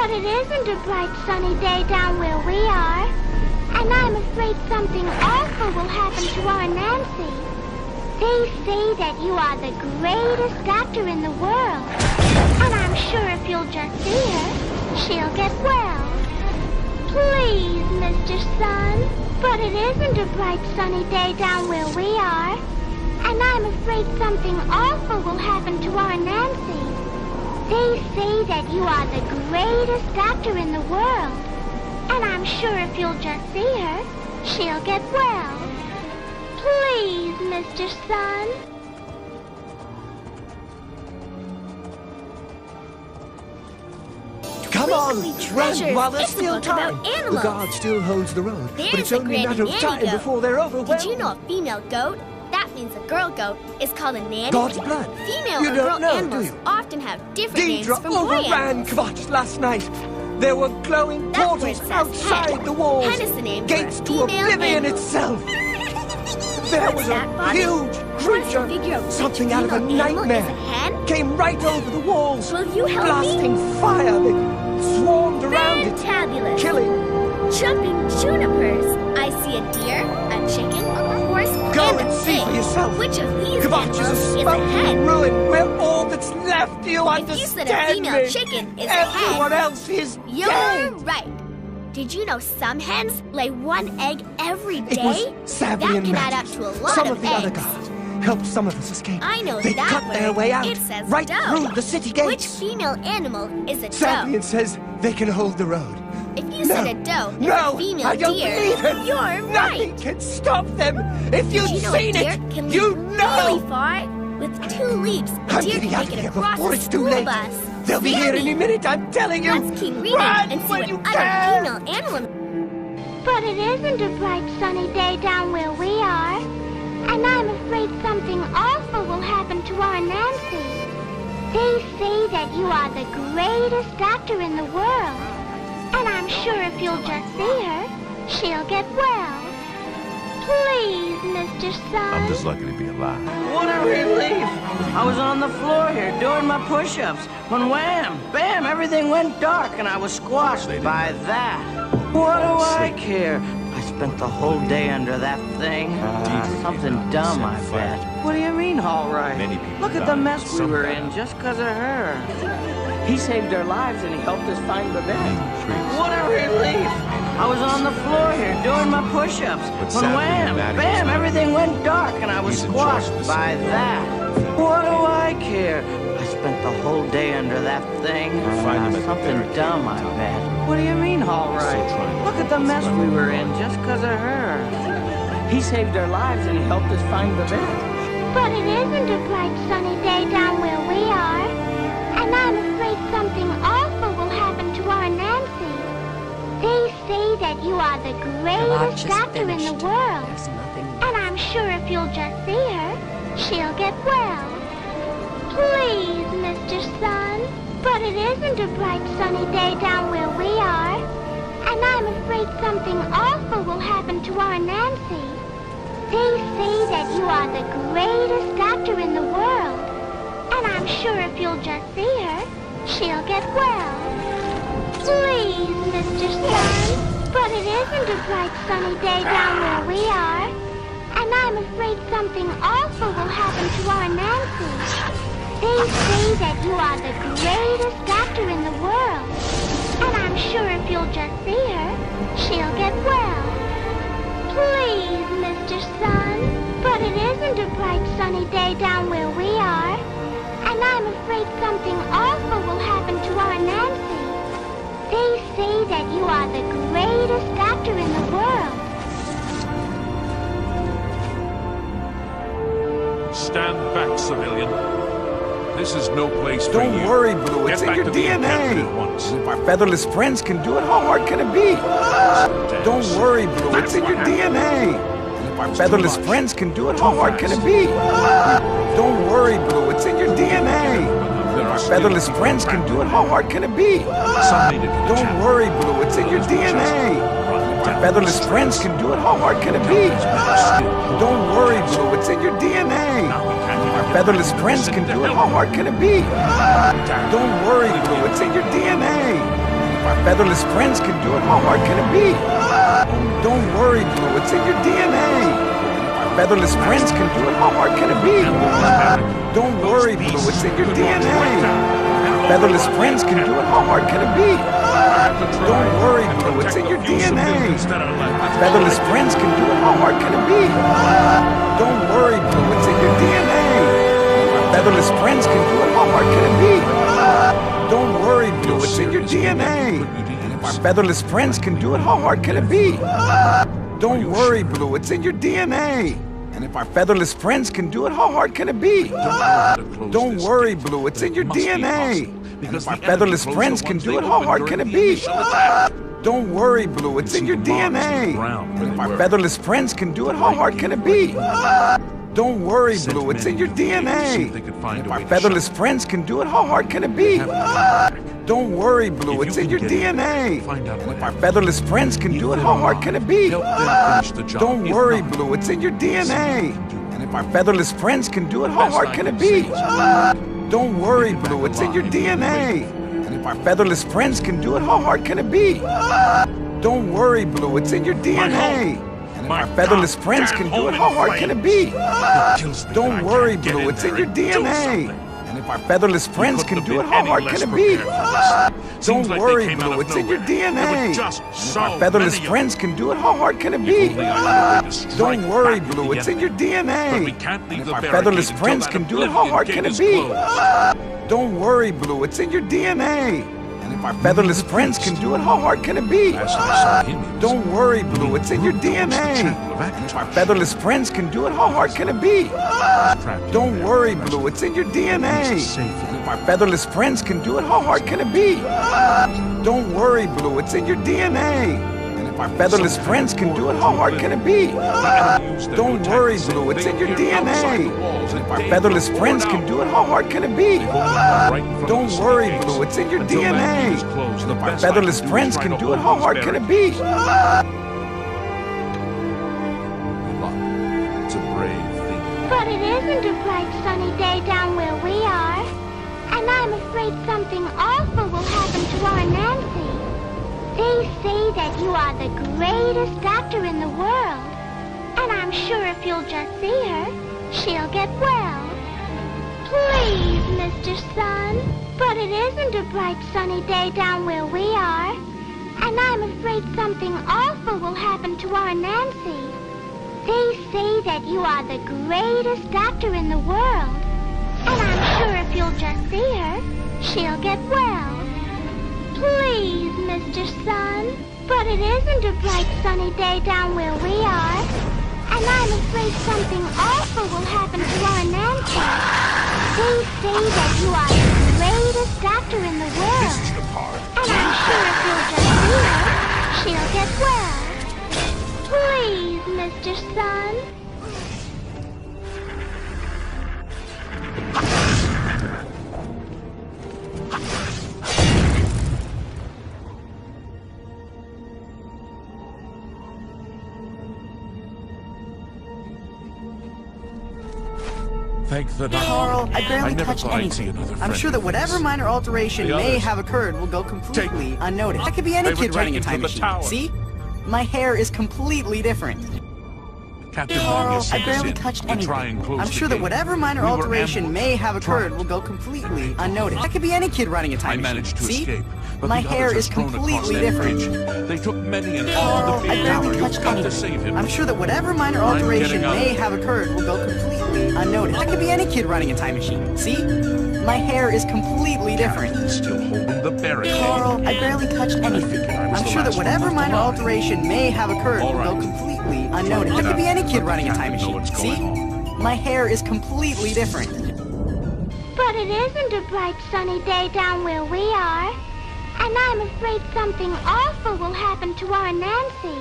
But it isn't a bright sunny day down where we are. And I'm afraid something awful will happen to our Nancy. They say that you are the greatest doctor in the world. And I'm sure if you'll just see her, she'll get well. Please, Mr. Sun. But it isn't a bright sunny day down where we are. And I'm afraid something awful will happen to our Nancy. They say that you are the greatest doctor in the world. And I'm sure if you'll just see her, she'll get well. Please, Mr. Sun. Come on, run while there's still time. The guard still holds the road, There's but it's only a matter of time goat. before they're overwhelmed. Did you know a female goat? That means a girl goat is called a nanny. God's blood. Female You or don't girl know, animals do you? often have different names Deidre from boy overran animals. Kvatch last night. There were glowing That's where portals it says outside hen. the walls. Hen is the name Gates for a to female oblivion animal. itself. There was that, a Bonnie? huge Once you creature, figure out which something out of a female animal nightmare. is a hen, Came right over the walls, will you help blasting me? fire. They swarmed around it, Fantabulous. killing. Jumping junipers. I see a deer, a chicken, a horse, Go and and a see pig. for yourself. Which of these Kvatch is animals a is a smoking hen? ruin. We're all that's left. Do you If understand you said a female me? chicken is a Everyone hen, else is you're dead. right. Did you know some hens lay one egg every It day? was savvy That and can add up magic. to a lot Some of of the other eggs. guards helped some of us escape. I know They that cut their word. way out, It says right doe. through the city Which gates. female animal is a doe? Savvian says they can hold the road. If you said a doe is No, a female I don't deer, believe it. you're Nothing right. can stop them. If Did you'd you know seen a deer it, can you'd leap know. really far? With 2 leaps, a I'm deer getting can out make of it here across before a it's too school late. bus. They'll be here any Sammy, minute, I'm telling you. Let's keep reading Run and see when what you other can. female animal. But it isn't a bright sunny day down where we are. And I'm afraid something awful will happen to our Nancy. They say that you are the greatest doctor in the world. And I'm sure if you'll just see her, she'll get well. Please, Mr. Sun. I'm just lucky to be alive. What a relief! I was on the floor here doing my push-ups when wham, bam, everything went dark and I was squashed by that. What do I care? I spent the whole day under that thing. Something dumb, I bet. What do you mean, all right? Look at the mess we were in just because of her. He saved our lives and he helped us find the bed. What a relief! I was on the floor here doing my push-ups when wham, bam, everything went dark and I was squashed by that. What do I care? I spent the whole day under that thing. Something dumb, I bet. What do you mean, all right? Look at the mess we were in just because of her. He saved our lives and he helped us find the bed. But it isn't a bright sunny day down where we are. And I'm afraid something awful will happen to our Nancy. They say that you are the greatest doctor in the world. And I'm sure if you'll just see her, she'll get well. Please, Mr. Sun. But it isn't a bright sunny day down where we are. And I'm afraid something awful will happen to our Nancy. They say that you are the greatest doctor in the world. And I'm sure if you'll just see her, she'll get well. Please, Mr. Sun. But it isn't a bright sunny day down where we are. And I'm afraid something awful will happen to our Nancy. They say that you are the greatest doctor in the world. And I'm sure if you'll just see her, she'll get well. Please, Mr. Sun. But it isn't a bright sunny day down where we are. And I'm afraid something awful will happen to our Nancy. They say that you are the greatest doctor in the world. Stand back, civilian. This is no place for you. Don't worry, Blue. It's Get in back your to the encampment DNA. at once. If our featherless friends can do it, how hard can it be? Don't worry, Blue. It's in your DNA. If our featherless friends can do it, how hard can it be? Don't worry, Blue. It's in your DNA. If our featherless friends can do it, how hard can it be? Don't worry, Blue. It's in your DNA. If our featherless friends can do it, how hard can it be? Don't worry, Blue. It's in your DNA. Our featherless friends can do it, how hard can it be? Don't worry, Blue, it's in your DNA. if our featherless friends can do it, how hard can it be? Don't worry, Blue, it's in your DNA. And if our featherless friends can do it, how hard can it be? Don't worry, Blue, it's in your DNA. Featherless friends can do it, how hard can it be? Don't worry, Blue, it's in your DNA. Featherless friends can do it, how hard can it be? Don't worry, Blue, it's in your DNA. Featherless friends can do it, how hard can it be? Don't worry, Blue, it's in your DNA. Our featherless friends can do it, how hard can it be? Don't worry, Blue, it's in your DNA. And if our featherless friends can do it, how hard can it be? Don't worry, Blue, it's in your DNA. And if our featherless friends can do it, how hard can it be? Don't worry, Blue, it's in your DNA. And if our featherless friends can do it, how hard can it be? Don't worry, Blue, it's in your DNA. And if our featherless friends can do it, how hard can it be? Don't worry, Blue, it's in your DNA. And if our featherless friends can do it, how hard can it be? Don't worry, Blue, it's in your DNA. And if our featherless friends can do it, how hard can it be? Don't worry, Blue, it's in your DNA. And if our featherless friends can do it, how hard can it be? Don't worry, Blue, it's in your DNA. And if our featherless friends can do it, how hard can it be? Don't worry, Blue, it's in your DNA. And if our featherless friends can do it, how hard can it be? Don't worry, Blue, it's in your DNA. And if our featherless friends can do it, how hard can it be? Don't worry, Blue, it's in your DNA. And if our featherless friends can do it, how hard can it be? Don't worry, Blue, it's in your DNA. And if our featherless friends can do it, how hard can it be? Don't worry, Blue, it's in your DNA. And if our featherless friends can do it, how hard can it be? Don't worry, Blue, it's in your DNA. And if our featherless friends can do it, how hard can it be? Don't worry, Blue, it's in your DNA. And if our featherless friends can do it, how hard can it be? Don't worry, Blue, it's in your DNA. And if our featherless friends can do it, how hard can it be? Don't worry, Blue, it's in your DNA. And if our featherless friends can do it, how hard can it be? It's a brave thing. But it isn't a bright sunny day down where we are. And I'm afraid something awful will happen to our Nancy. They say that you are the greatest doctor in the world. And I'm sure if you'll just see her, she'll get well. Please, Mr. Sun. But it isn't a bright sunny day down where we are. And I'm afraid something awful will happen to our Nancy. They say that you are the greatest doctor in the world. And I'm sure if you'll just see her, she'll get well. Please, Mr. Sun. But it isn't a bright sunny day down where we are. And I'm afraid something awful will happen to our Nancy. They say that you are the greatest doctor in the world. And I'm sure if you'll just see her, she'll get well. Please, Mr. Sun. Thank the Carl, I barely never touched thought I'd see anything. another I'm friend sure that of whatever yours. minor alteration The may others. have occurred will go completely unnoticed. That could be any They were kid running a taken time from the machine. tower. See? My hair is completely different. Captain Carl, Morgan I barely sent us touched in to try anything. and close I'm the sure that gate. whatever minor We were alteration may ambushed, have occurred trapped. will go completely unnoticed. That could be any kid running a I time machine. managed to See? escape, but My the hair others is are thrown across completely that different. bridge. They took many and all Carl, the I big tower. barely You've touched got to save anything. him. I'm sure that whatever minor I'm alteration getting out. may have occurred will go completely unnoticed. That could be any kid running a time machine. See? My hair is completely different. Captain's still holding the barricade. Carl, I barely touched anything. figured I was I'm the sure that last one whatever left minor alive. alteration may have occurred All will go right. completely unnoticed. That could be any kid running a time Captain know machine. what's See? going My hair is completely different. But it isn't a bright sunny day down where we are. And I'm afraid something awful will happen to our Nancy.